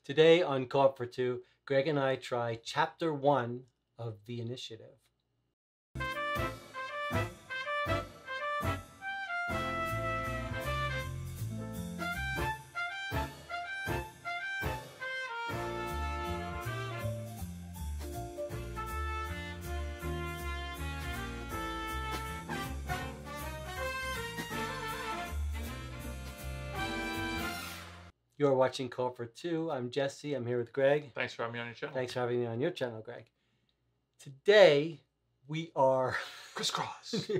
Today on Co-op for Two, Greg and I try Chapter 1 of The Initiative. You are watching Co-op for Two. I'm Jesse. I'm here with Greg. Thanks for having me on your channel. Thanks for having me on your channel, Greg. Today we are Crisscross.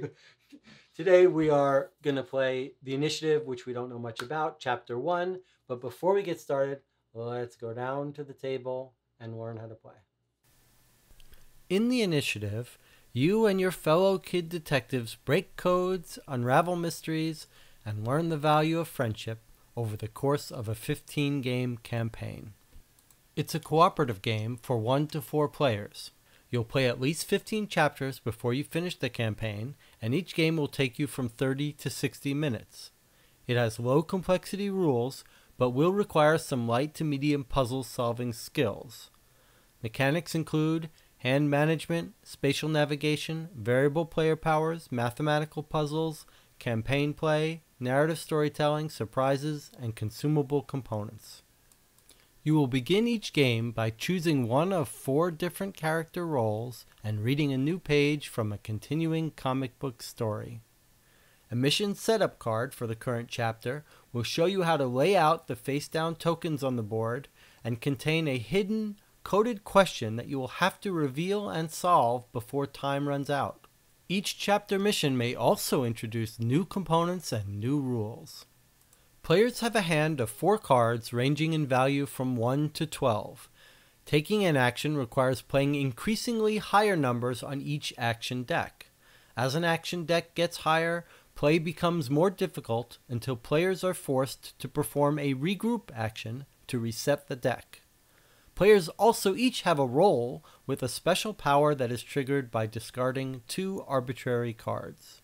Today we are going to play The Initiative, which we don't know much about, Chapter 1. But before we get started, let's go down to the table and learn how to play. In The Initiative, you and your fellow kid detectives break codes, unravel mysteries, and learn the value of friendship over the course of a 15-game campaign. It's a cooperative game for 1 to 4 players. You'll play at least 15 chapters before you finish the campaign, and each game will take you from 30 to 60 minutes. It has low complexity rules, but will require some light to medium puzzle solving skills. Mechanics include hand management, spatial navigation, variable player powers, mathematical puzzles, campaign play, narrative storytelling, surprises, and consumable components. You will begin each game by choosing one of 4 different character roles and reading a new page from a continuing comic book story. A mission setup card for the current chapter will show you how to lay out the face-down tokens on the board and contain a hidden, coded question that you will have to reveal and solve before time runs out. Each chapter mission may also introduce new components and new rules. Players have a hand of 4 cards ranging in value from 1 to 12. Taking an action requires playing increasingly higher numbers on each action deck. As an action deck gets higher, play becomes more difficult until players are forced to perform a regroup action to reset the deck. Players also each have a role with a special power that is triggered by discarding 2 arbitrary cards.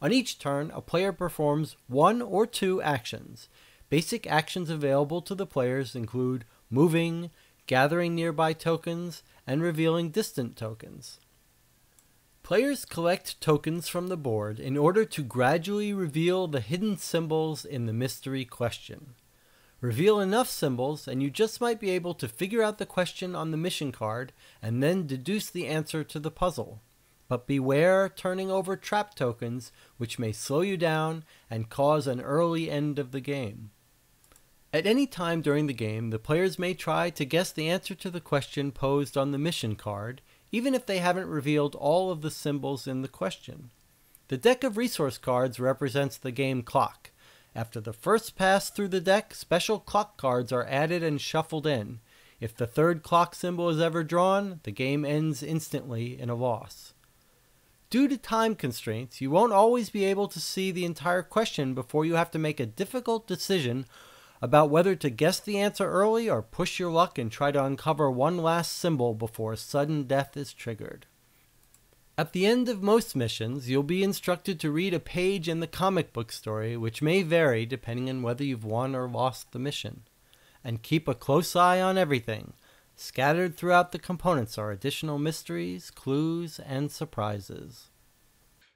On each turn, a player performs 1 or 2 actions. Basic actions available to the players include moving, gathering nearby tokens, and revealing distant tokens. Players collect tokens from the board in order to gradually reveal the hidden symbols in the mystery question. Reveal enough symbols and you just might be able to figure out the question on the mission card and then deduce the answer to the puzzle. But beware turning over trap tokens, which may slow you down and cause an early end of the game. At any time during the game, the players may try to guess the answer to the question posed on the mission card, even if they haven't revealed all of the symbols in the question. The deck of resource cards represents the game clock. After the first pass through the deck, special clock cards are added and shuffled in. If the 3rd clock symbol is ever drawn, the game ends instantly in a loss. Due to time constraints, you won't always be able to see the entire question before you have to make a difficult decision about whether to guess the answer early or push your luck and try to uncover one last symbol before sudden death is triggered. At the end of most missions, you'll be instructed to read a page in the comic book story, which may vary depending on whether you've won or lost the mission. And keep a close eye on everything. Scattered throughout the components are additional mysteries, clues, and surprises.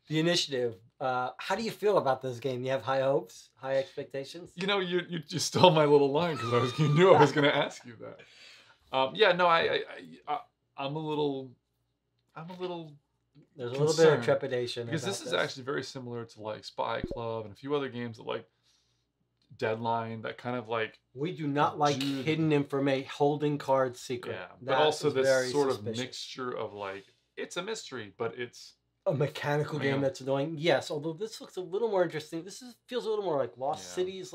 The Initiative. How do you feel about this game? You have high hopes, high expectations? You know, you just stole my little line because you knew I was going to ask you that. I'm a little. There's a little bit concerned of trepidation because this is actually very similar to like Spy Club and a few other games that like Deadline that kind of like we do not like hidden information, holding cards secret. Yeah, but also this sort of mixture of like it's a mystery, but it's a mechanical game that's annoying. Yes, although this looks a little more interesting. Feels a little more like Lost Cities,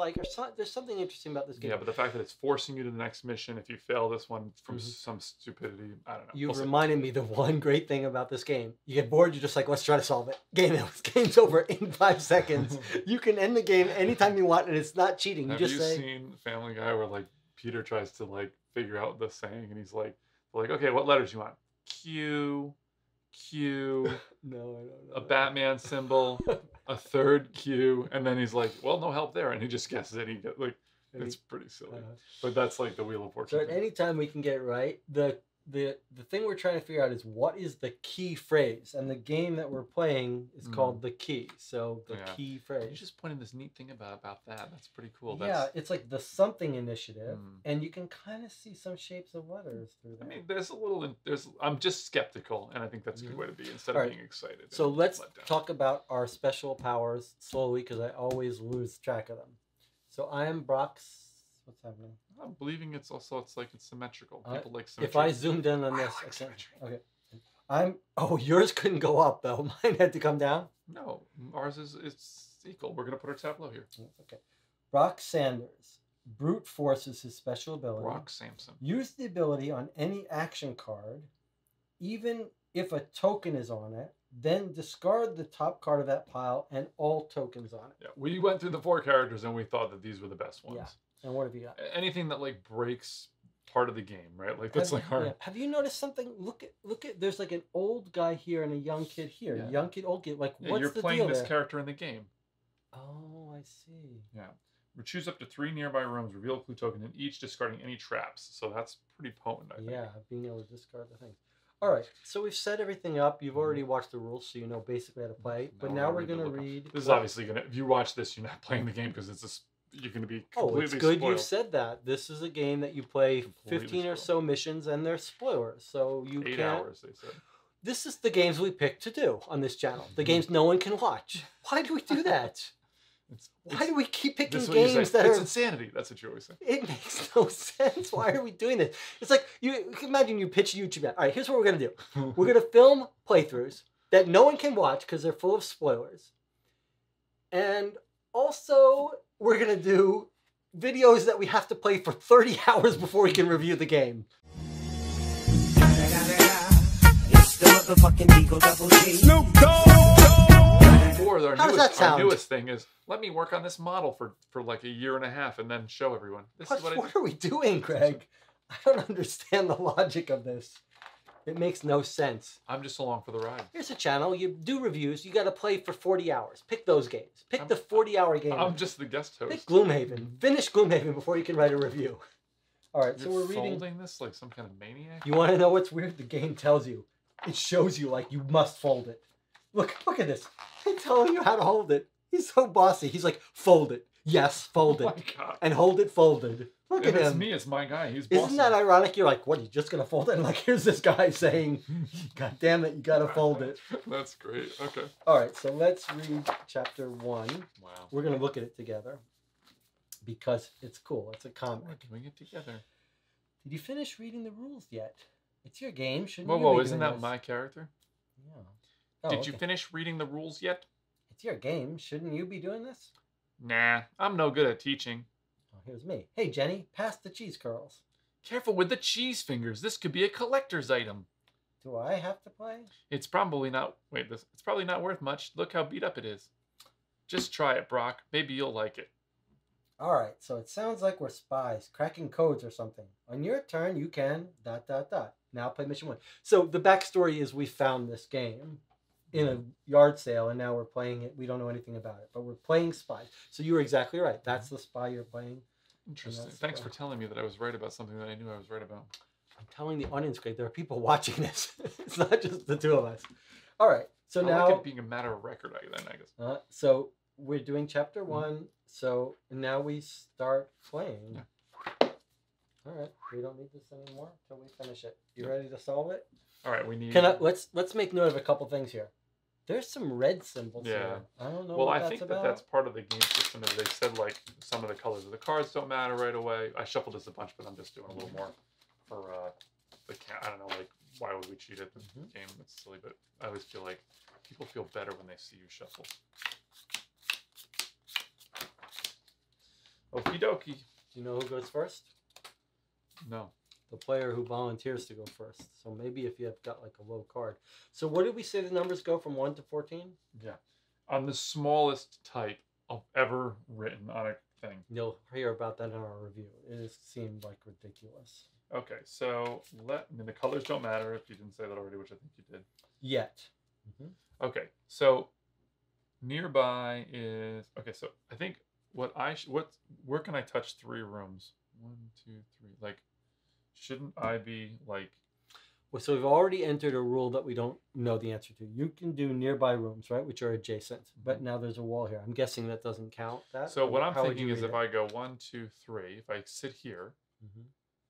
there's something interesting about this game. Yeah, but the fact that it's forcing you to the next mission if you fail this one from some stupidity, I don't know. You reminded me the one great thing about this game. You get bored, you're just like, let's try to solve it. Game's over in 5 seconds. You can end the game anytime you want, and it's not cheating. Have you seen Family Guy where like Peter tries to like figure out the saying, and he's like, okay, what letters you want? Q. No, I don't know. A Batman symbol, a 3rd Q, and then he's like, well, no help there, and he just guesses it. He like It's pretty silly. Uh, But that's like the Wheel of So Fortune. at any time we can get it right. The thing we're trying to figure out is what is the key phrase, and the game that we're playing is called The Key. So the Yeah. key You phrase. just pointed this neat thing about that. That's pretty cool. Yeah, That's, it's like the something initiative, Mm. and you can kind of see some shapes of letters through I there. mean, there's a little. I'm just skeptical, and I think that's a good way to be instead of Alright. being excited. So and let's let down. talk about our special powers slowly because I always lose track of them. So I am Brock's. What's happening? I'm believing it's like it's symmetrical. People like If symmetry. I zoomed in on I this, like symmetry. okay. Oh, yours couldn't go up though. Mine had to come down. No, ours is it's equal. We're gonna put our tableau here. Okay. Brock Sanders. Brute force is his special ability. Brock Sampson. Use the ability on any action card, even if a token is on it. Then discard the top card of that pile and all tokens on it. Yeah, we went through the 4 characters and we thought that these were the best ones. Yeah. And what have you got? Anything that like breaks part of the game, right? Like that's like hard. Yeah. Have you noticed something? Look at. There's like an old guy here and a young kid here. Yeah. Young kid, old kid. Like Yeah, what's you're the playing deal this there? character in the game. Oh, I see. Yeah. We choose up to 3 nearby rooms, reveal a clue token in each, discarding any traps. So that's pretty potent, I think. Yeah, being able to discard the things. All right, so we've set everything up. You've already watched the rules, so you know basically how to play. But now we're going to read. This is obviously going to, if you watch this, you're not playing the game because you're going to be completely Oh, it's good spoiled. you said that. This is a game that you play Completely 15 or spoiled. so missions, and they're spoilers. So you 8 can't. hours, they said. This is the games we pick to do on this channel. The games no one can watch. Why do we do that? Why do we keep picking This is what you games say. that It's are... insanity. That's what you always say. It makes no sense. Why are we doing this? It's like, you can imagine you pitch YouTube. All right, here's what we're going to do. We're going to film playthroughs that no one can watch because they're full of spoilers. And also, we're going to do videos that we have to play for 30 hours before we can review the game. It's the motherfucking Eagle Double G. Snoop Dogg! Or How does that sound? our newest thing is, let me work on this model for like a year and a half and then show everyone. This is what I What are we doing, Greg? I don't understand the logic of this. It makes no sense. I'm just along for the ride. Here's a channel. You do reviews. You got to play for 40 hours. Pick those games. Pick the 40-hour game. I'm just the guest Pick host. Gloomhaven. Finish Gloomhaven before you can write a review. All right, so You're we're reading. folding this like some kind of maniac? You want to know what's weird? The game tells you. It shows you like you must fold it. Look at this. He's telling you how to hold it. He's so bossy. He's like, fold it. Yes, fold Oh it. my God. And hold it folded. Look If at it's him. me, it's my guy. He's bossy. Isn't that ironic? You're like, what, are you just going to fold it? And like, here's this guy saying, God damn it, you got to fold it. That's great. Okay. All right, so let's read chapter 1. Wow. We're going to look at it together because it's cool. It's a We're comic. doing it together. Did you finish reading the rules yet? It's your game. Shouldn't Whoa, you whoa, be isn't doing that this? my character? Yeah. Oh, Did you okay. finish reading the rules yet? It's your game. Shouldn't you be doing this? Nah, I'm no good at teaching. Oh, here's me. Hey, Jenny, pass the cheese curls. Careful with the cheese fingers. This could be a collector's item. Do I have to play? It's probably not. Wait, it's probably not worth much. Look how beat up it is. Just try it, Brock. Maybe you'll like it. All right, so it sounds like we're spies, cracking codes or something. On your turn, you can ... Now play mission 1. So the backstory is we found this game in a yard sale, and now we're playing it. We don't know anything about it, but we're playing spies. So you were exactly right. That's the spy you're playing. Interesting. that's Thanks fun. for telling me that I was right about something that I knew I was right about. I'm telling the audience, Greg, there are people watching this. It's not just the two of us. All right, so I now... like it being a matter of record, I guess. So we're doing chapter 1. So now we start playing. Yeah. All right, we don't need this anymore until we finish it. You ready to solve it? All right, we need. Let's make note of a couple things here. There's some red symbols Yeah. here. I don't know Well, what I that's think about. that's part of the game system. Is they said like some of the colors of the cards don't matter right away. I shuffled this a bunch, but I'm just doing a little more for the I don't know, like why would we cheat at the game? It's silly, but I always feel like people feel better when they see you shuffle. Okie dokie. Do you know who goes first? No. The player who volunteers to go first. So maybe if you have got like a low card. So what did we say the numbers go from 1 to 14? Yeah. On the smallest type of ever written on a thing. You'll hear about that in our review. It just seemed like ridiculous. Okay, so the colors don't matter if you didn't say that already, which I think you did. Yet. Okay, so nearby is okay. So I think where can I touch 3 rooms? 1, 2, 3. Like, shouldn't I be like? Well, so we've already entered a rule that we don't know the answer to. You can do nearby rooms, right, which are adjacent, but now there's a wall here. I'm guessing that doesn't count. That. So what I'm How would thinking you is read if it? I go 1, 2, 3, if I sit here,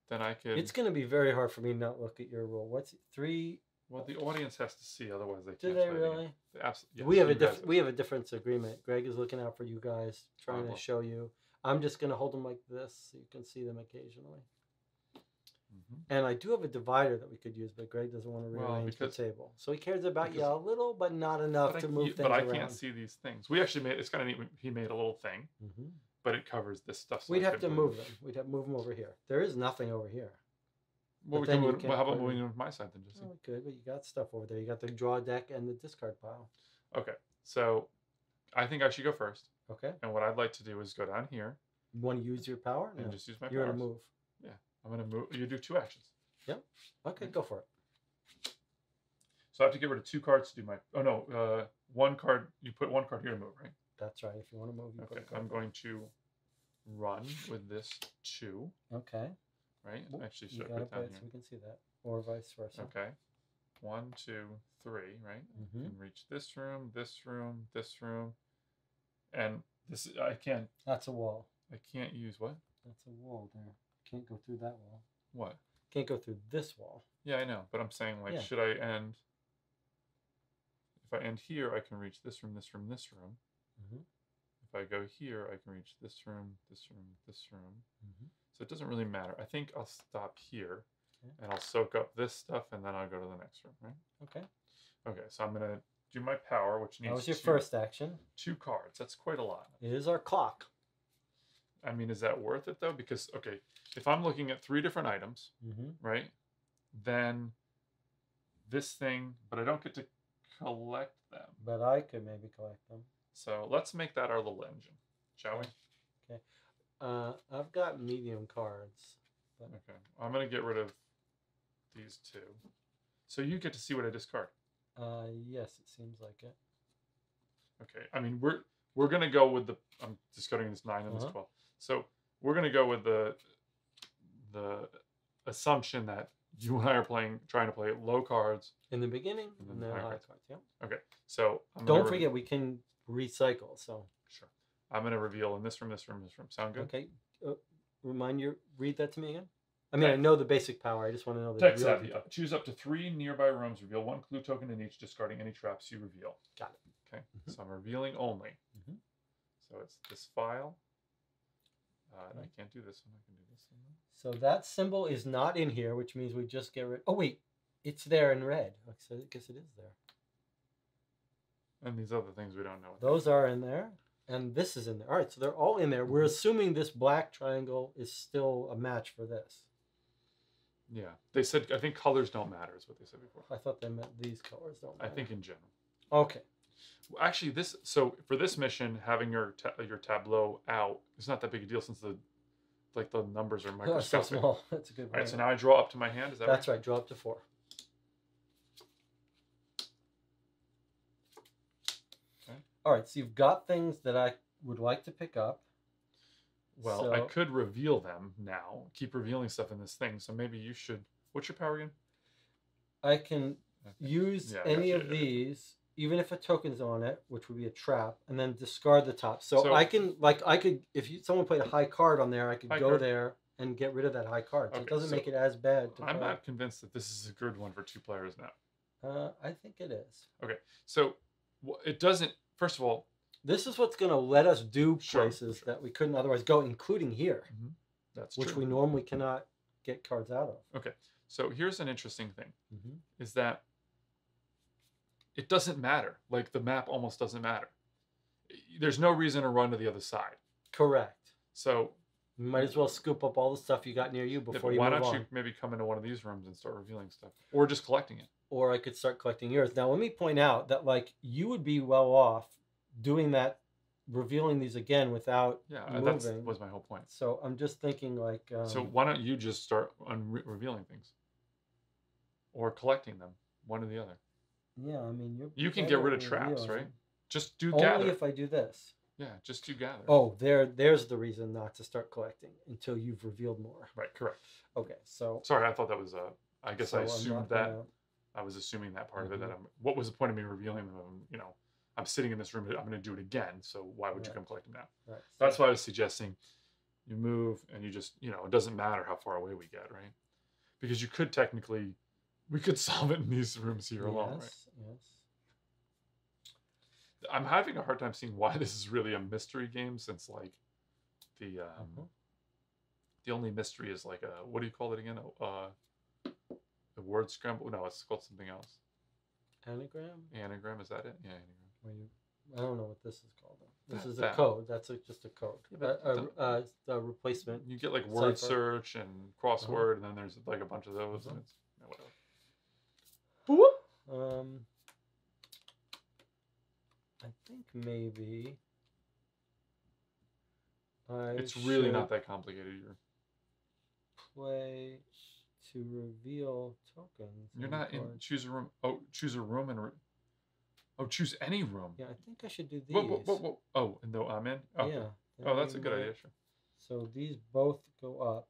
then I could. It's going to be very hard for me to not look at your rule. What's 3? Well, the audience has to see, otherwise they Do can't. they play the game. really? They absolutely. We have we have a difference agreement. Greg is looking out for you guys, trying well. to show you. I'm just going to hold them like this so you can see them occasionally. And I do have a divider that we could use, but Greg doesn't want to rearrange the table. So he cares about you a little, but not enough to move things around. But I can't see these things. We actually made, it's kind of neat, he made a little thing, but it covers this stuff. So We'd have to move them. We'd have to move them over here. There is nothing over here. Well, But then you how about can't moving them to my side then, Jesse? Oh, good, but you got stuff over there. You got the draw deck and the discard pile. Okay, so I think I should go first. Okay. And what I'd like to do is go down here. You want to use your power? And just use my power. You're going to move. Yeah, I'm going to move. You do 2 actions. Yep. Okay, go for it. So I have to get rid of 2 cards to do my. Oh no, 1 card. You put 1 card here to move, right? That's right. If you want to move, you okay. put a card I'm there. going to run with this 2. Okay. Right. Well, Actually, you should I gotta put it down put it here? so we can see that, or vice versa. Okay. 1, 2, 3. Right. You can reach this room, this room, this room, and this. I can't. That's a wall. I can't use what? That's a wall there. Can't go through that wall. What? Can't go through this wall. Yeah, I know, but I'm saying like, Yeah. should I end? If I end here, I can reach this room, this room, this room. If I go here, I can reach this room, this room, this room. So it doesn't really matter. I think I'll stop here, and I'll soak up this stuff, and then I'll go to the next room, right? Okay. Okay, so I'm gonna do my power, which needs. That was your first action. 2 cards. That's quite a lot. It is our clock. I mean, is that worth it though? Because okay, if I'm looking at 3 different items, right? Then this thing, but I don't get to collect them. But I could maybe collect them. So let's make that our little engine, shall we? Okay. I've got medium cards. But... Okay. I'm gonna get rid of these 2. So you get to see what I discard. Yes, it seems like it. Okay. I mean, we're gonna go with the. I'm discarding this 9 and this 12. So we're gonna go with the assumption that you and I are trying to play low cards in the beginning, and then high high cards. cards. Yeah. Okay. So Don't forget we can recycle. So sure. I'm gonna reveal in this room, this room, this room. Sound good? Okay. Read that to me again. I mean, I know the basic power. I just want to know the Tech real savvy. detail. Choose up to 3 nearby rooms. Reveal 1 clue token in each, discarding any traps you reveal. Got it. Okay. So I'm revealing only. So it's this file. And I can't do this one. I can do this one. So that symbol is not in here, which means we just get rid. Oh wait, it's there in red. So I guess it is there. And these other things we don't know. Those are in there, and this is in there. All right, so they're all in there. We're assuming this black triangle is still a match for this. Yeah, they said, I think colors don't matter is what they said before. I thought they meant these colors don't matter. I think in general. Okay. Well, actually, so for this mission, having your tableau out is not that big a deal since the numbers are Oh, so microscopic. small. That's a good All point. right, so now I draw up to my hand. Is that That's right. Draw up to 4. Okay. All right, so you've got things that I would like to pick up. Well, I could reveal them now. Keep revealing stuff in this thing. So maybe you should. What's your power again? I can use any of these, even if a token's on it, which would be a trap, and then discard the top. So I can, if someone played a high card on there, I could go there and get rid of that high card. So it doesn't make it as bad. I'm not convinced that this is a good one for 2 players now. I think it is. Okay, so it doesn't. First of all, this is what's going to let us do places that we couldn't otherwise go, including here. That's which true. we normally cannot get cards out of. Okay, so here's an interesting thing: is that it doesn't matter. Like the map almost doesn't matter. There's no reason to run to the other side. Correct. So you might as well scoop up all the stuff you got near you before you move on. Why don't you maybe come into one of these rooms and start revealing stuff, or just collecting it? Or I could start collecting yours. Now, let me point out that you would be well off doing that, revealing these again without moving. That was my whole point. So I'm just thinking so why don't you just start revealing things, or collecting them, one or the other? Yeah, I mean you can get rid of traps, right? Just do only gather. if I do this. Yeah, just do gather. Oh, there's the reason not to start collecting until you've revealed more. Right, correct. Okay, so Sorry, I thought that was I guess so I I'm assumed not that. gonna- I was assuming that part of it. Mhm. That what was the point of me revealing them? You know, I'm sitting in this room. I'm going to do it again. So why would you Right. come collect them now? Right. That's so- why I was suggesting you move and you just, you know, it doesn't matter how far away we get, right? Because you could technically, we could solve it in these rooms here alone, right? Yes. I'm having a hard time seeing why this is really a mystery game, since like the only mystery is like a, what do you call it again? A word scramble? No, it's called something else. Anagram? Anagram, is that it? Yeah, anagram. Where you, I don't know what this is called. This is a That. code. That's just a code. Yeah, but The replacement. You get like word Cipher. search and crossword, and then there's like a bunch of those, and it's Uh-huh. whatever. I think maybe. It's really not that complicated. Play to reveal tokens. You're on not in cards. choose a room. Oh, choose a room and choose any room. Yeah, I think I should do these. Whoa. Oh, and though I'm in. Okay. Yeah. Oh, that's a then good we idea. might- Sure. So these both go up.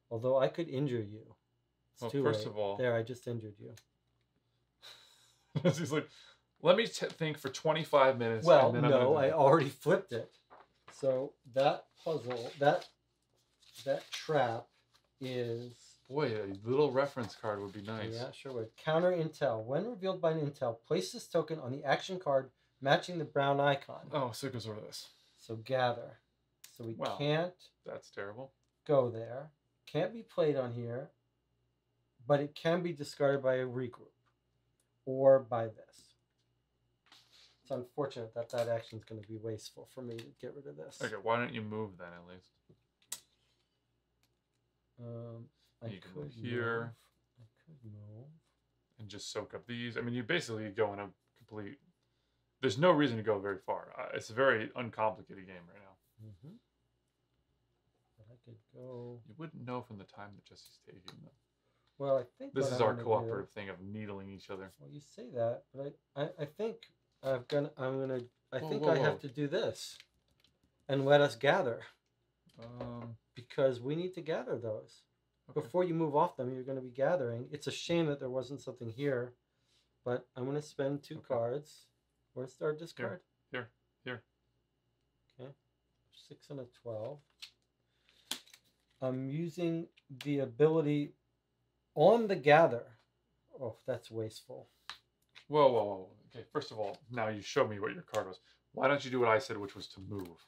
Although I could injure you. It's Well, too first late. of all- There, I just injured you. He's like, let me think for 25 minutes. Well, and then I'm no, gonna I already flipped it. So that puzzle, that trap is. Boy, a little reference card would be nice. Yeah, sure would. Counter intel. When revealed by an intel, place this token on the action card matching the brown icon. Oh, so it goes over this. So gather. So we Wow. can't That's terrible. go there. Can't be played on here. But it can be discarded by a regroup. Or by this. It's unfortunate that that action is going to be wasteful for me to get rid of this. Okay, why don't you move then at least? I You can could move here. move. I could move. And just soak up these. I mean, you basically go in a complete. There's no reason to go very far. It's a very uncomplicated game right now. Mm-hmm. But I could go. You wouldn't know from the time that Jesse's taking them. Well, I think This what is I'm our gonna cooperative do- thing of needling each other. Well, you say that, but I think I Whoa, think whoa, I have whoa. to do this, and let us gather Um, because we need to gather those okay. before you move off them. You're going to be gathering. It's a shame that there wasn't something here, but I'm going to spend 2 Okay. cards. Where's our discard? Here. Okay, 6 and a 12. I'm using the ability on the gather. Oh, that's wasteful. Whoa. Okay, first of all, now you showed me what your card was. Why don't you do what I said, which was to move?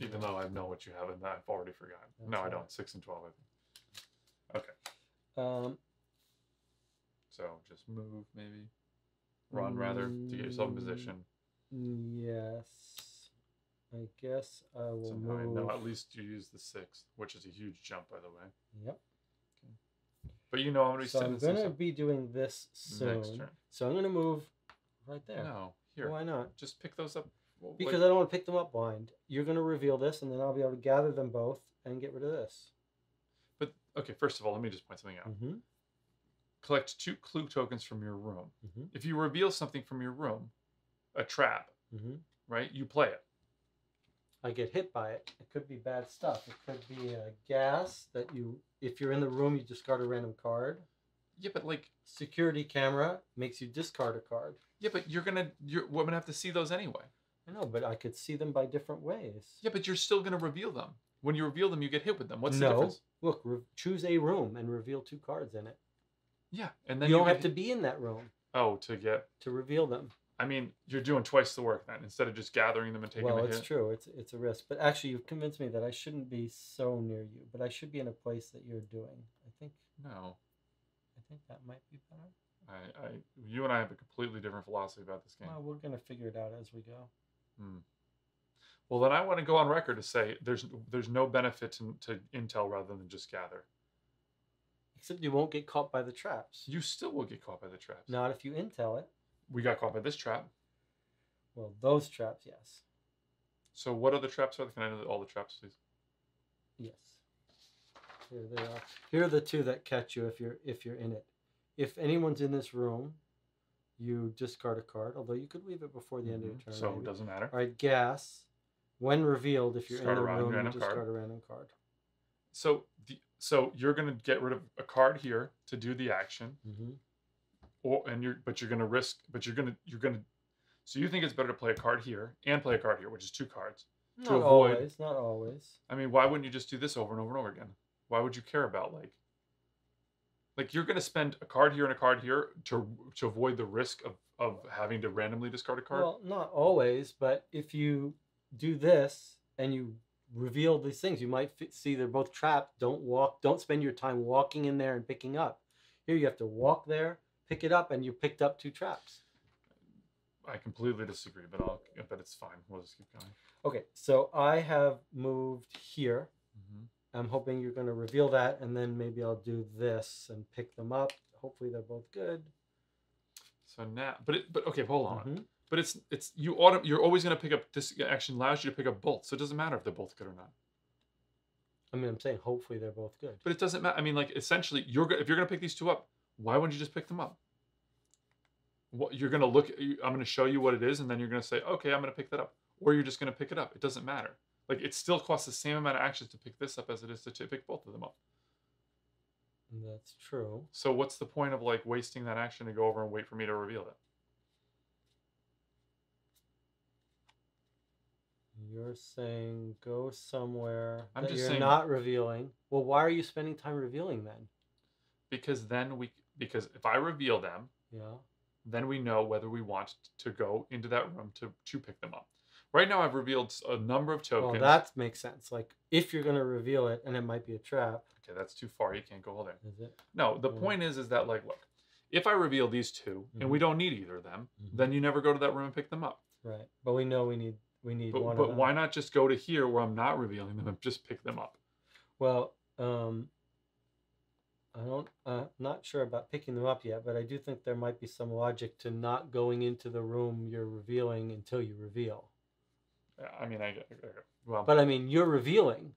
Even though I know what you have, and I've already forgotten. That's No, I all don't. right. 6 and 12, I think. Okay, Um, so just move, maybe. Run, rather, to get yourself in position. yes. I guess I will So now I move. know at least you use the 6, which is a huge jump, by the way. Yep. But you know I'm going to be So sitting I'm some going to stuff be doing this next soon. turn. So I'm going to move right there. No, here. Why not? Just pick those up. Well, Because like, I don't want to pick them up blind. You're going to reveal this, and then I'll be able to gather them both and get rid of this. but okay, first of all, let me just point something out. Mm-hmm. Collect 2 clue tokens from your room. Mm-hmm. If you reveal something from your room, a trap, Mm-hmm. right? You play it. I get hit by it. It could be bad stuff. It could be a gas that you, if you're in the room, you discard a random card. Yeah, but like, Security camera makes you discard a card. yeah, but we're gonna have to see those anyway. I know, but I could see them by different ways. Yeah, but you're still gonna reveal them. When you reveal them, you get hit with them. What's the No. difference? Look, choose a room and reveal 2 cards in it. Yeah, and then You don't get have to hit- be in that room Oh, to get. to reveal them. I mean, you're doing twice the work then instead of just gathering them and taking Well, a it's hit. true. It's a risk. But actually, you've convinced me that I shouldn't be so near you. But I should be in a place that you're doing. I think that might be better. You and I have a completely different philosophy about this game. Well, we're gonna figure it out as we go. Well, then I want to go on record to say there's no benefit to intel rather than just gather. Except you won't get caught by the traps. You still will get caught by the traps. Not if you intel it. We got caught by this trap. Well, those traps, yes. So what other traps are there? Can I know all the traps, please? Yes. Here they are. Here are the 2 that catch you if you're in it. If anyone's in this room, you discard a card, although you could leave it before the end of your turn. So maybe. it doesn't matter. All right, gas. When revealed, if you're Discard in a the room, you random discard card. a random card. So you're gonna get rid of a card here to do the action, Mm-hmm. you're gonna risk, So you think it's better to play a card here and play a card here, which is 2 cards. Not avoid- always. Not always. I mean, why wouldn't you just do this over and over and over again? Why would you care about like you're gonna spend a card here and a card here to avoid the risk of having to randomly discard a card? Well, not always, but if you do this and you reveal these things, you might see they're both trapped. Don't spend your time walking in there and picking up. Here you have to walk there, pick it up, and you picked up 2 traps. I completely disagree, but it's fine. We'll just keep going. Okay, so I have moved here. Mm-hmm. I'm hoping you're going to reveal that, and then maybe I'll do this and pick them up. Hopefully they're both good. So now, but okay, hold on. Mhm. But you're always going to pick up, this action allows you to pick up both, so it doesn't matter if they're both good or not. I mean, I'm saying hopefully they're both good. But it doesn't matter. I mean, like, essentially, if you're going to pick these 2 up, why wouldn't you just pick them up? What you're going to look at, I'm going to show you what it is, and then you're going to say, okay, I'm going to pick that up, or you're just going to pick it up. It doesn't matter. Like, it still costs the same amount of actions to pick this up as it is to pick both of them up. That's true. So what's the point of like wasting that action to go over and wait for me to reveal it? You're saying go somewhere I'm that just you're saying- not revealing. Well, why are you spending time revealing then? Because if I reveal them, Yeah. then we know whether we want to go into that room to pick them up. Right now, I've revealed a number of Well, tokens. that makes sense. Like, if you're going to reveal it, and it might be a trap. Okay, that's too far. You can't go there. Is it? No, the Mm. point is that, like, look, if I reveal these 2 and we don't need either of them, then you never go to that room and pick them up. Right. But we know we need one of But them. why not just go to here where I'm not revealing them and just pick them up? Well, I'm not sure about picking them up yet, but I do think there might be some logic to not going into the room you're revealing until you reveal. I mean, well, But I mean, you're revealing.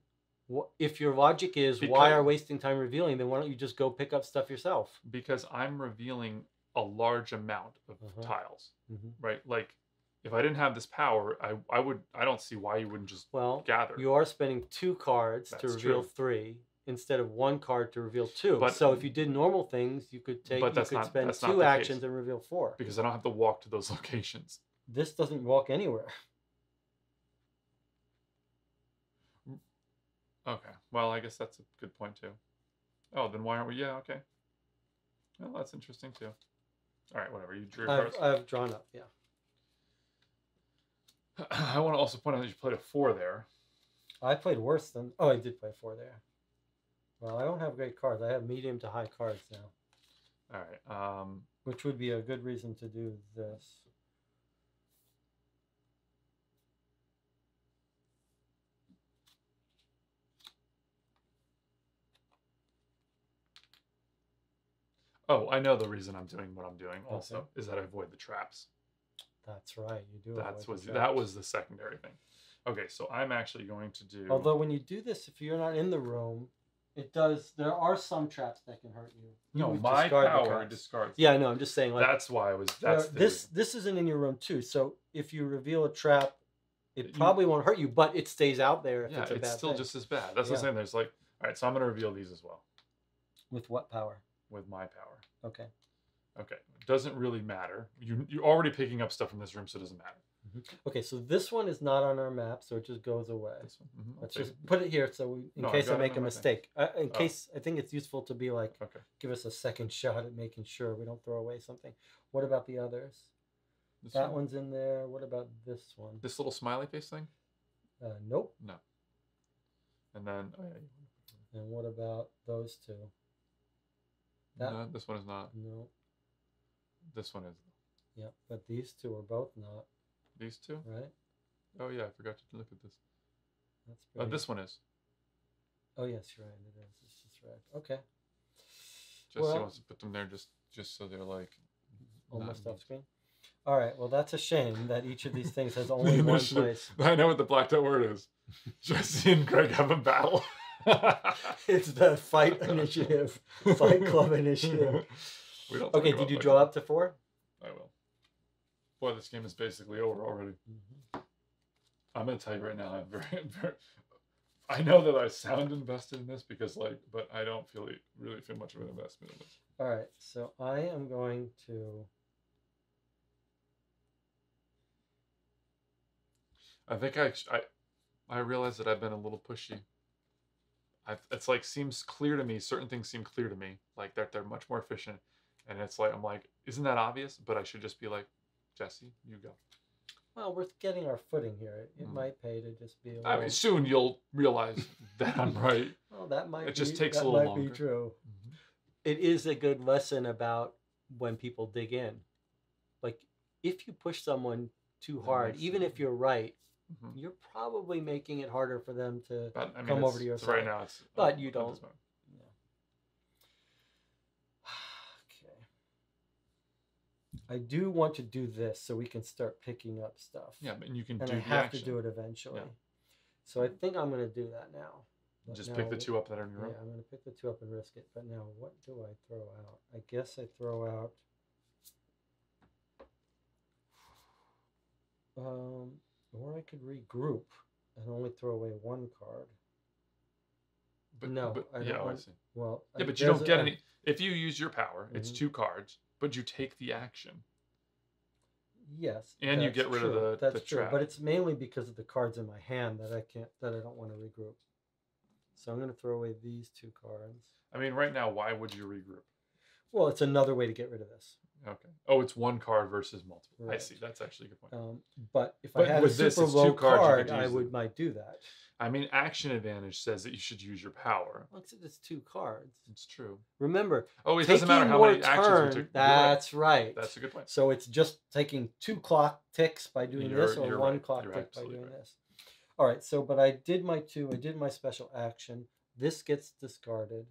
If your logic is why are wasting time revealing, then why don't you just go pick up stuff yourself? because I'm revealing a large amount of tiles, right? Like, if I didn't have this power, I don't see why you wouldn't just Well, gather. you are spending 2 cards to That's reveal true. 3 instead of 1 card to reveal 2. But- so if you did normal things, you could But that's not- spend that's not 2 the actions case. and reveal 4. Because I don't have to walk to those locations. This doesn't walk anywhere. Okay. Well, I guess that's a good point too. Oh, then why aren't we? Yeah. Okay. Well, that's interesting too. All right. Whatever. You drew your cards. I've drawn up, yeah. I want to also point out that you played a 4 there. I played worse than... Oh, I did play 4 there. Well, I don't have great cards. I have medium to high cards now. All right. Which would be a good reason to do this. Oh, I know the reason I'm doing what I'm doing. Okay. Also, is that I avoid the traps. That's right. You do. That avoid the that traps. was the secondary thing. Okay, so I'm actually going to do. Although when you do this, if you're not in the room, it does. There are some traps that can hurt you. You no, would my discard the power traps. discards. Yeah, I know. I'm just saying. Like That's why I was. That's the this. reason. This isn't in your room too. So if you reveal a trap, it You- probably won't hurt you, but it stays out there if Yeah, it's a it's bad still thing. just as bad. That's what I'm Yeah. saying. There's like, all right, so I'm going to reveal these as well With what power? with my power. Okay. Okay, doesn't really matter. You're already picking up stuff from this room, so it doesn't matter. Okay, so this one is not on our map, so it just goes away. This one. Mhm, Let's I'll just take it. put it here, so in No, I case I got it make on a my thing. mistake. In Oh. case I think it's useful to be like, Okay. give us a second shot at making sure we don't throw away something. What about the others? This That one? one's in there. What about this one? This little smiley face thing, Nope. and then oh, yeah, And what about those 2? That- no, this one is not. No. This one is. Yep. But these 2 are both not, These 2. right? Oh yeah, I forgot to look at this. That's pretty... This one is. Oh yes, you're right. It is. It's just red. Okay. Jesse Well- wants to put them there just so they're like Almost not- off screen. All right. Well, that's a shame that each of these things has only one place. I know what the blacked out word is. Jesse and Greg have a battle. It's the fight initiative, Fight Club initiative. We don't Okay, talk did you about draw Fight up to 4? I will. Boy, this game is basically over already. I'm gonna tell you right now, I'm very. I know that I sound invested in this because, but I don't really feel much of an investment in this. All right, so I am going to. I think I realize that I've been a little pushy. It's like seems clear to me. Certain things seem clear to me, like that they're much more efficient, and it's like I'm like, isn't that obvious? But I should just be like, Jesse, you go. Well, we're getting our footing here. It might pay to just be. I mean, soon you'll realize that I'm right. Well, that might. It just takes a little longer. That might be true. It is a good lesson about when people dig in. Like, if you push someone too hard, even if you're right, you're probably making it harder for them to come over to your side. Right now, but you don't. Okay. I do want to do this so we can start picking up stuff. Yeah, and you can and do I the have action. to do it eventually. Yeah. So I think I'm going to do that now. But Just now, pick the two up that are in your room. Yeah, I'm going to pick the two up and risk it. But now, what do I throw out? I guess I throw out. Or I could regroup and only throw away one card. But, no, but, I don't yeah, want. I see. Well, Yeah, but you don't get any. If you use your power, it's 2 cards, but you take the action. Yes, and you get rid of the true. trap. But it's mainly because of the cards in my hand that I don't want to regroup. So I'm going to throw away these 2 cards. I mean, right now, why would you regroup? Well, it's another way to get rid of this. Okay. Oh, it's 1 card versus multiple. Right. I see. That's actually a good point. But if I had a super low card, I might do that. I mean, action advantage says that you should use your power. Well, it's 2 cards. It's true. Remember, oh, it doesn't matter how many actions you took. That's right. That's a good point. So it's just taking 2 clock ticks by doing this, or 1 right. clock You're tick by doing right. this. All right. So, but I did my 2. I did my special action. This gets discarded,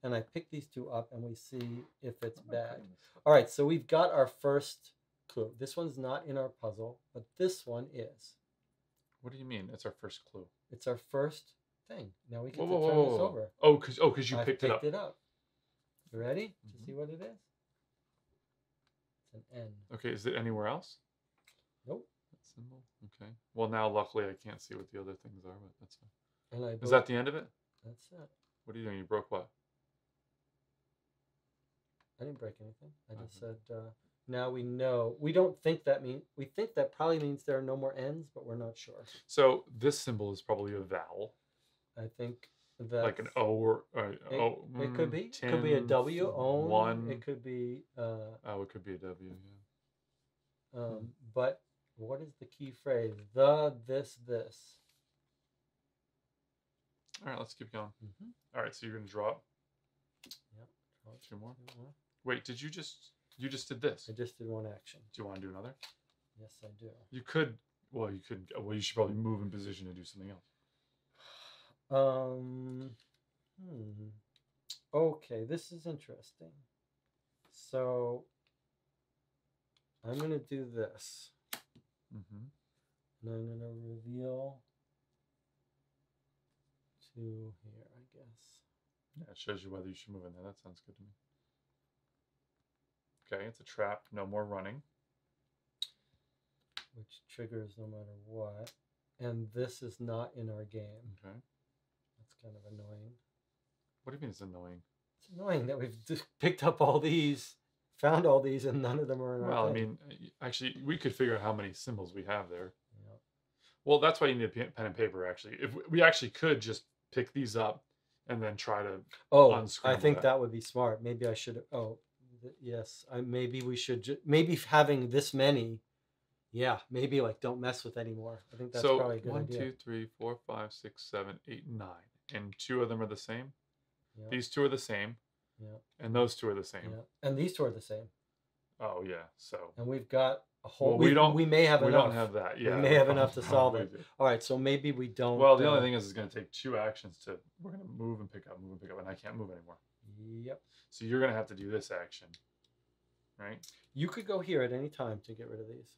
and I pick these 2 up, and we see if it's bad. All right. So we've got our first clue. This one's not in our puzzle, but this one is. What do you mean? It's our first clue. It's our first thing. Now we get to turn this over. Oh, because you picked it up. You ready to see what it is? It's an N. Okay, is it anywhere else? Nope. That symbol? Okay. Well, now luckily I can't see what the other things are, but that's fine. And is that the end of it? That's it. What are you doing? You broke what? I didn't break anything. I just said, now we know. We don't think that means, we think that probably means there are no more N's, but we're not sure. So this symbol is probably a vowel. I think that. Like an O or O. It could be. 10, It could be a W. Own. 1. It could be. Oh, it could be a W, yeah. But what is the key phrase? This. All right, let's keep going. All right, so you're going to draw. Yep. 2 more. Wait, did you just did this? I just did 1 action. Do you want to do another? Yes, I do. You could. Well, you could. Well, you should probably move in position to do something else. Okay, this is interesting. So I'm going to do this. And I'm going to reveal 2 here, I guess. Yeah, it shows you whether you should move in there. That sounds good to me. Okay, it's a trap. No more running. Which triggers no matter what. And this is not in our game. Okay. That's kind of annoying. What do you mean it's annoying? It's annoying that we've just picked up all these, found all these, and none of them are in our Well, thing. I mean, actually, we could figure out how many symbols we have there. Yeah. Well, that's why you need a pen and paper, actually. If we actually could just pick these up and then try to I think that would be smart. Maybe I should. Yes. Maybe we should. Maybe having this many. Yeah. Maybe like don't mess with anymore. I think that's probably a good idea. 1, 2, 3, 4, 5, 6, 7, 8, 9, and 2 of them are the same. Yep. These 2 are the same. Yeah. And those 2 are the same. Yeah. And these 2 are the same. Oh yeah. So. And we've got a whole. Well, we may have enough. We don't have that. Yeah. We may have enough to solve it. Do. All right. So maybe we don't. Well, the only thing is, it's going to take 2 actions to. We're going to move and pick up, and I can't move anymore. Yep. So you're going to have to do this action, right? You could go here at any time to get rid of these.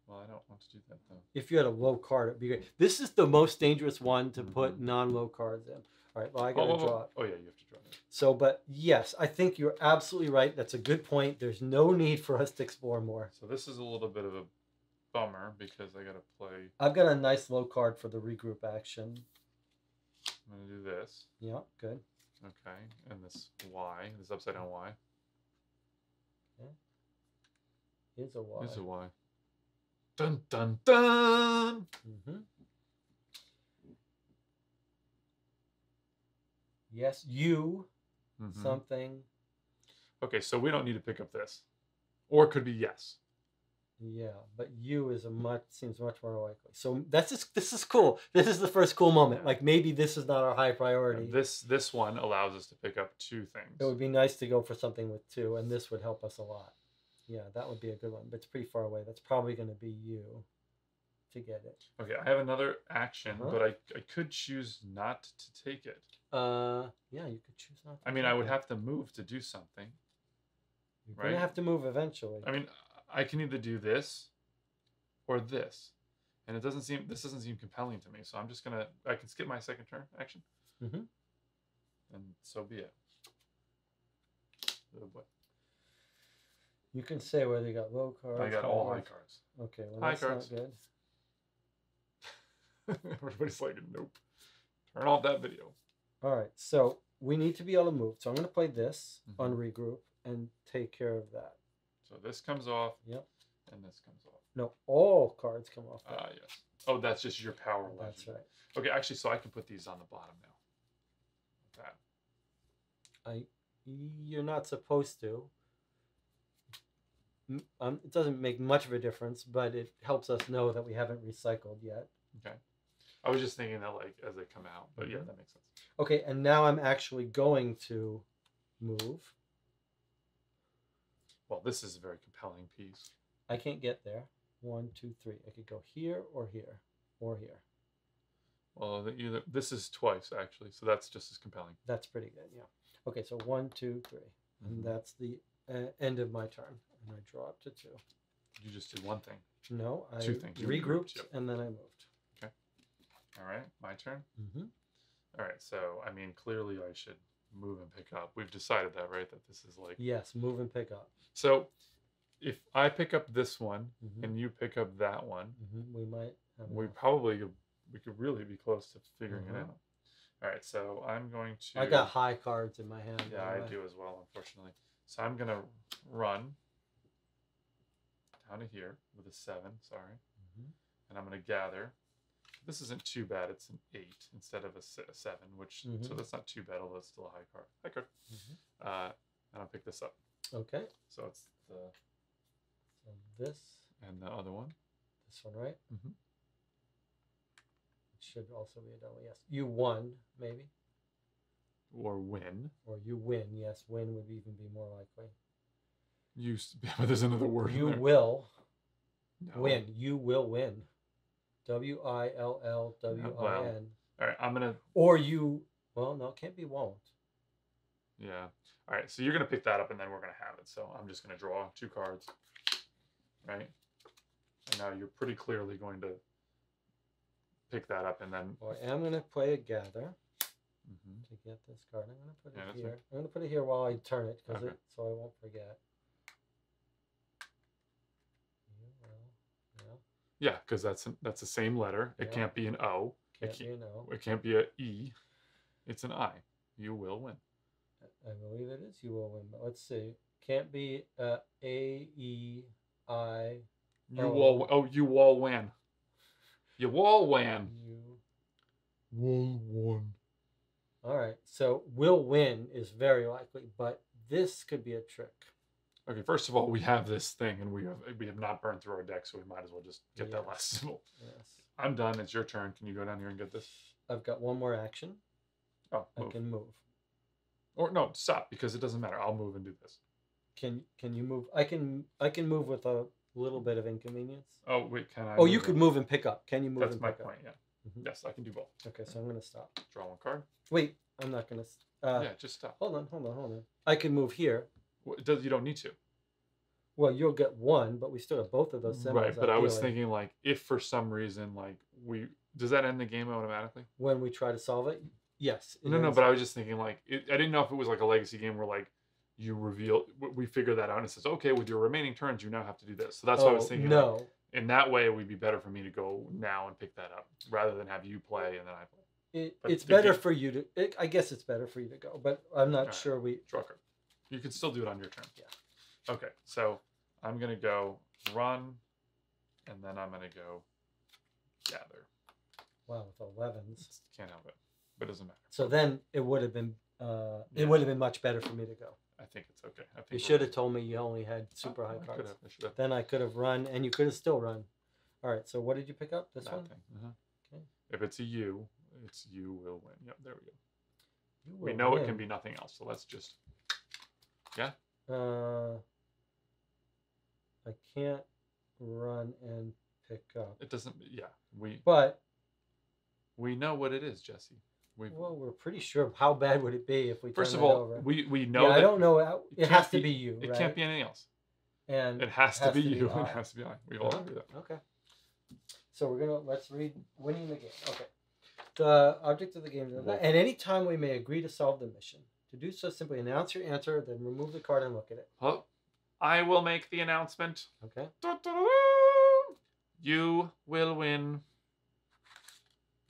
Well, I don't want to do that though. If you had a low card, it'd be great. This is the most dangerous one to put non-low cards in. All right. Well, I got to draw it. Oh yeah, you have to draw it. So, but yes, I think you're absolutely right. That's a good point. There's no need for us to explore more. So this is a little bit of a bummer because I gotta play. I've got a nice low card for the regroup action. I'm gonna do this. Yeah, good. Okay, and this Y, this upside down Y. Here's a Y. Here's a Y. Dun dun dun. Mm-hmm. Yes, you Mhm. something. Okay, so we don't need to pick up this, or it could be yes. Yeah, but you is seems much more likely. So this is cool. This is the first cool moment. Yeah. Like maybe this is not our high priority. And this one allows us to pick up two things. It would be nice to go for something with two, and this would help us a lot. Yeah, that would be a good one, but it's pretty far away. That's probably going to be you to get it. Okay, I have another action, Uh-huh. but I could choose not to take it. Yeah, you could choose not to. I mean, take I would it. have to move to do something. You're right? gonna have to move eventually. I mean, I can either do this or this, and this doesn't seem compelling to me. So I'm just gonna I can skip my second turn action, Mm-hmm. and so be it. Oh boy. You can say whether you got low cards. I got all high cards. Okay, well High that's cards. not good. Everybody's like, nope. Turn off that video. All right, so we need to be able to move. So I'm going to play this Mhm. on regroup and take care of that. So this comes off. Yep. And this comes off. No, all cards come off. that. Yes. Oh, that's just your power legend. That's right. Okay, actually, so I can put these on the bottom now. That. You're not supposed to. It doesn't make much of a difference, but it helps us know that we haven't recycled yet. Okay. I was just thinking that like as they come out, but yeah, that makes sense. Okay, and now I'm actually going to move. Well, this is a very compelling piece. I can't get there. 1, 2, 3. I could go here or here or here. Well, this is twice actually, so that's just as compelling. That's pretty good, yeah. Okay, so 1, 2, 3. And that's the end of my turn. And I draw up to 2. You just did one thing. No, I Two things. You regrouped yep. and then I moved. All right, my turn. Mm-hmm. All right, so I mean, clearly I should move and pick up. We've decided that, right? That this is like Yes, move and pick up. So, if I pick up this one Mhm. and you pick up that one, We might have we enough. we could really be close to figuring it Mhm. out. All right, so I'm going to. I got high cards in my hand. Yeah, by the I way. do as well, unfortunately. So I'm gonna run down to here with a 7. Sorry, Mhm. and I'm gonna gather. This isn't too bad. It's an 8 instead of a 7, which so Mhm. that's not too bad. Although it's still a high card. High card. Mhm. And I'll pick this up. Okay, So it's the so this and the other one. one, right? Mhm. It should also be a double, yes. You won, maybe? Or win. Or you win, yes. Win would even be more likely. But there's another word. in You there. will No. win. You will win. WILLWIN. All right, I'm gonna. Or you, well, no, it can't be won't. Yeah. All right, so you're gonna pick that up, and then we're gonna have it. So I'm just gonna draw 2 cards. Right. And now you're pretty clearly going to pick that up, and then. Well, I am going to play a gather Mhm. to get this card. I'm going to put Yeah, it that's here. fine. I'm going to put it here while I turn it, Okay. so I won't forget. You will. Yeah, because that's the same letter. It Yeah. can't be an O. Can't be a no. It can't be a E. It's an I. You will win. I believe it is. You will win. But let's see. Can't be A-E-I. You Oh. will. Oh, you will win. You will win. You. Will win. All right. So will win is very likely, but this could be a trick. Okay, first of all, we have this thing, and we have not burned through our deck, so we might as well just get that Yes. last symbol. Yes. I'm done. It's your turn. Can you go down here and get this? I've got one more action. Oh, I move. can move. Or no, stop, because it doesn't matter. I'll move and do this. Can you move? I can move with a little bit of inconvenience. Oh wait, can I? Oh, you move could it? move and pick up. Can you move That's and my pick point. up? Yeah. Mhm. Yes, I can do both. Okay, so I'm gonna stop. Draw 1 card. Wait, I'm not gonna. Yeah, just stop. Hold on. I can move here. You don't need to. Well, you'll get one, but we still have both of those symbols. Right, but I was ideally. thinking like if for some reason like does that end the game automatically? When we try to solve it, Yes. it No, is. but I was just thinking like I didn't know if it was like a legacy game where like you reveal we figure that out and it says okay with your remaining turns you now have to do this. So that's what I was thinking. No. Like, in that way, it would be better for me to go now and pick that up rather than have you play and then I play. It's better for you to. I guess it's better for you to go, but I'm not sure we. Draw card. You can still do it on your turn. Yeah. Okay, so I'm gonna go run, and then I'm gonna go gather. Wow, with 11s. Can't help it, but it doesn't matter. So then it would have been. It would have been much better for me to go. I think it's okay. I think You should have told me you only had super high I cards. should have. Then I could have run, and you could have still run. All right. So what did you pick up? This one. Okay. If it's a U, it's you will win. Yep, there we go. You We will know win. it can be nothing else, so let's just. Yeah. I can't run and pick up. It doesn't. Yeah, But we know what it is, Jesse. we're pretty sure. How bad would it be if we First turn of all, over? we know. Yeah, that I don't know. It has to be- be you. It right? can't be anything else. And It has to be you. I. It has to be I. We all agree that. Okay. So let's read winning the game. Okay. The object of the game is at any time we may agree to solve the mission. To do so, simply announce your answer, then remove the card and look at it. Oh, I will make the announcement. Okay. You will win.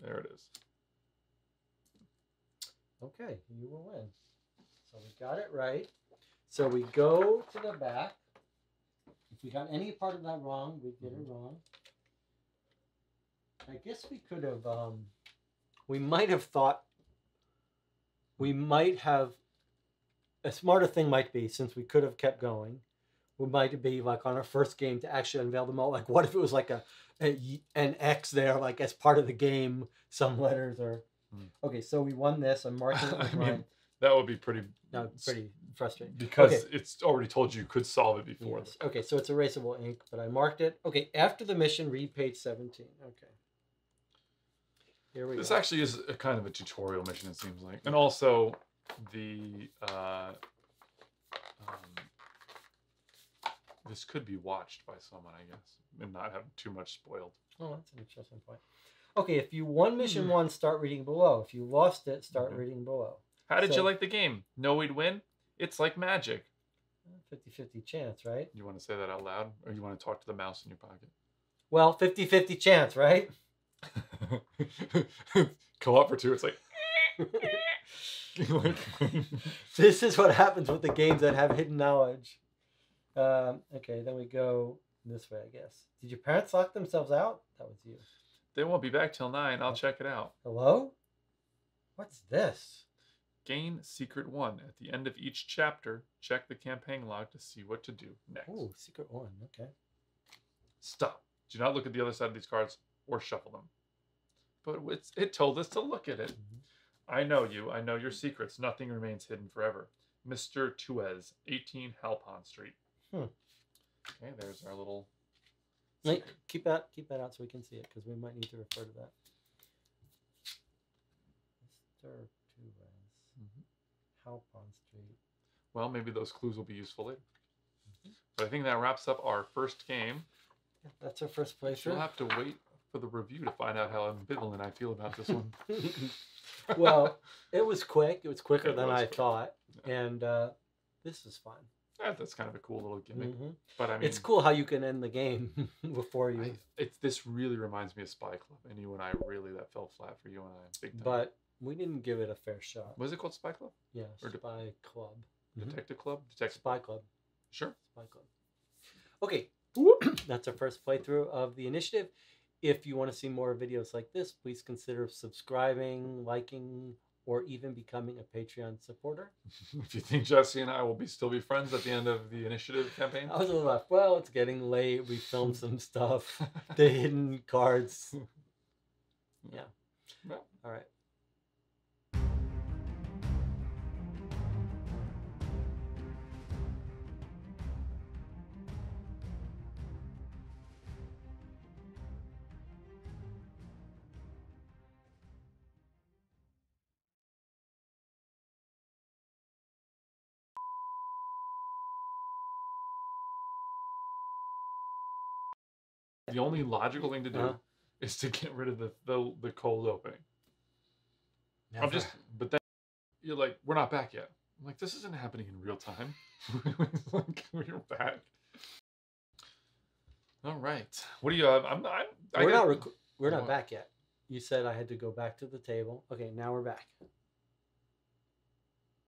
There it is. Okay, you will win. So we got it right. So we go to the back. If we got any part of that wrong, we get it wrong. I guess we could have, we might have thought, we might have, a smarter thing might be, since we could have kept going, we might be like on our first game to actually unveil them all. Like, what if it was like an X there, like as part of the game, some letters or. Okay, so we won this. I'm marking it with mine. That would be pretty frustrating. because it's already told you could solve it before. Yes. Okay, so it's erasable ink, but I marked it. Okay, after the mission, read page 17. Okay. Here we go. This actually is a kind of a tutorial mission, it seems like, and also the this could be watched by someone, I guess, and not have too much spoiled. Oh, that's an interesting point. Okay, if you won mission 1, start reading below. If you lost it, start reading below. How did you like the game? Know we'd win? It's like magic. 50-50 chance, right? You want to say that out loud, or you want to talk to the mouse in your pocket? Well, 50-50 chance, right? Co-op for 2, it's like... This is what happens with the games that have hidden knowledge. Okay, then we go this way, I guess. Did your parents lock themselves out? That was you. They won't be back till 9. I'll check it out. Hello? What's this? Gain Secret 1. At the end of each chapter, check the campaign log to see what to do next. Oh, Secret 1. Okay. Stop. Do not look at the other side of these cards or shuffle them. But it told us to look at it. I know you. I know your secrets. Nothing remains hidden forever. Mr. Tuez, 18 Halpon Street. Okay, there's our little... Wait, keep that out so we can see it, because we might need to refer to that. Mr. Tuez, Halpon Street. Well, maybe those clues will be useful later. But I think that wraps up our first game. Yeah, that's our first playthrough. You'll have to wait for the review to find out how ambivalent I feel about this one. Well, it was quick. It was quicker than I thought. And this is fun. That's kind of a cool little gimmick. But I mean, it's cool how you can end the game before you. This really reminds me of Spy Club, and you and I really that fell flat for you and I big time. But we didn't give it a fair shot. Was it called Spy Club? Yeah, Or Spy Club. Detective Club? Detective Spy Club. Sure. Spy Club. Okay, that's our first playthrough of the initiative. If you want to see more videos like this, please consider subscribing, liking, or even becoming a Patreon supporter. If you think Jesse and I will still be friends at the end of the initiative campaign. I was a little left. Well, it's getting late. We filmed some stuff. The hidden cards. Yeah. Well. All right. The only logical thing to do is to get rid of the cold opening. I'm just, but then you're like, we're not back yet. I'm like, this isn't happening in real time. Like, we're back. All right. What do you have? We're not back yet. You said I had to go back to the table. Okay, now we're back.